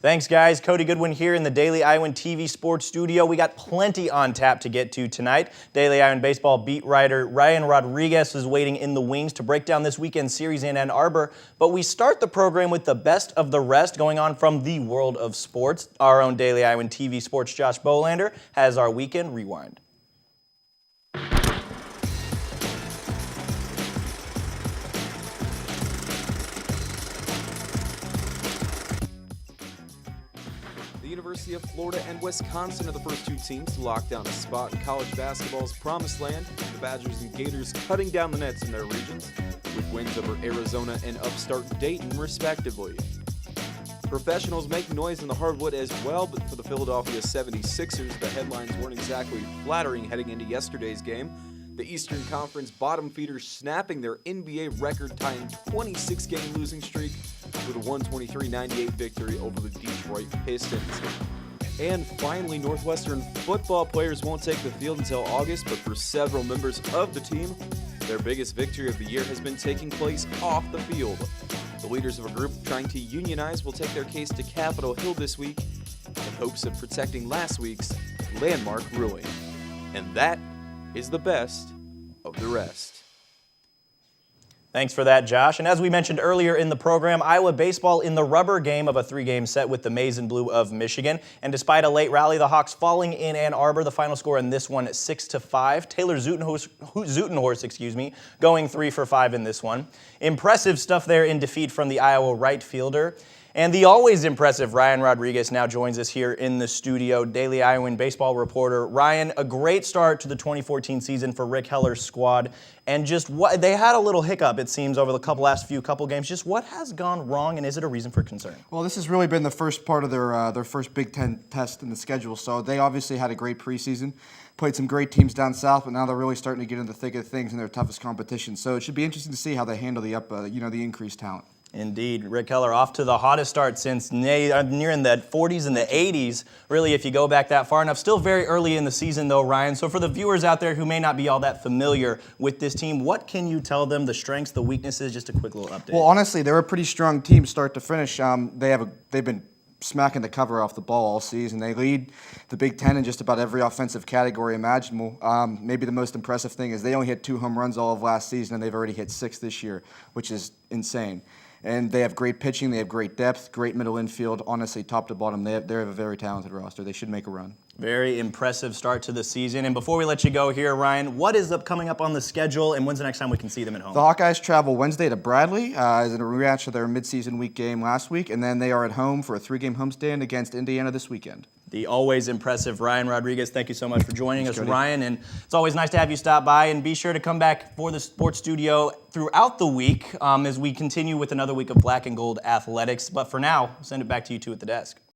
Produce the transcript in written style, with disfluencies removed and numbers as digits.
Thanks, guys. Cody Goodwin here in the Daily Iowan TV Sports Studio. We got plenty on tap to get to tonight. Daily Iowan baseball beat writer Ryan Rodriguez is waiting in the wings to break down this weekend series in Ann Arbor. But we start the program with the best of the rest going on from the world of sports. Our own Daily Iowan TV Sports Josh Bolander has our Weekend Rewind. The University of Florida and Wisconsin are the first two teams to lock down a spot in college basketball's promised land. The Badgers and Gators cutting down the nets in their regions, with wins over Arizona and upstart Dayton, respectively. Professionals make noise in the hardwood as well, but for the Philadelphia 76ers, the headlines weren't exactly flattering heading into yesterday's game. The Eastern Conference bottom feeders snapping their NBA record-tying 26-game losing streak with a 123-98 victory over the Detroit Pistons. And finally, Northwestern football players won't take the field until August, but for several members of the team, their biggest victory of the year has been taking place off the field. The leaders of a group trying to unionize will take their case to Capitol Hill this week in hopes of protecting last week's landmark ruling. And that is the best of the rest. Thanks for that, Josh. And as we mentioned earlier in the program, Iowa baseball in the rubber game of a three-game set with the Maize and Blue of Michigan. And despite a late rally, the Hawks falling in Ann Arbor, the final score in this one 6-5. Taylor Zutenhorst, going 3 for 5 in this one. Impressive stuff there in defeat from the Iowa right fielder. And the always impressive Ryan Rodriguez now joins us here in the studio, Daily Iowan baseball reporter. Ryan, a great start to the 2014 season for Rick Heller's squad. And just what they had a little hiccup, it seems, over the last few games. Just what has gone wrong, and is it a reason for concern? Well, this has really been the first part of their first Big Ten test in the schedule. So they obviously had a great preseason, played some great teams down south, but now they're really starting to get into the thick of things in their toughest competition. So it should be interesting to see how they handle the the increased talent. Indeed. Rick Heller off to the hottest start since near in the 40s and the 80s, really, if you go back that far enough. Still very early in the season, though, Ryan. So for the viewers out there who may not be all that familiar with this team, what can you tell them, the strengths, the weaknesses, just a quick little update? Well, honestly, they're a pretty strong team start to finish. They've been smacking the cover off the ball all season. They lead the Big Ten in just about every offensive category imaginable. Maybe the most impressive thing is they only hit 2 home runs all of last season, and they've already hit 6 this year, which is insane. And they have great pitching, they have great depth, great middle infield. Honestly, top to bottom, they have a very talented roster. They should make a run. Very impressive start to the season. And before we let you go here, Ryan, what is coming up on the schedule, and when's the next time we can see them at home? The Hawkeyes travel Wednesday to Bradley as a rematch of their midseason week game last week, and then they are at home for a 3-game homestand against Indiana this weekend. The always impressive Ryan Rodriguez, thank you so much for joining us, Ryan. And it's always nice to have you stop by, and be sure to come back for the sports studio throughout the week as we continue with another week of Black and Gold athletics. But for now, I'll send it back to you two at the desk.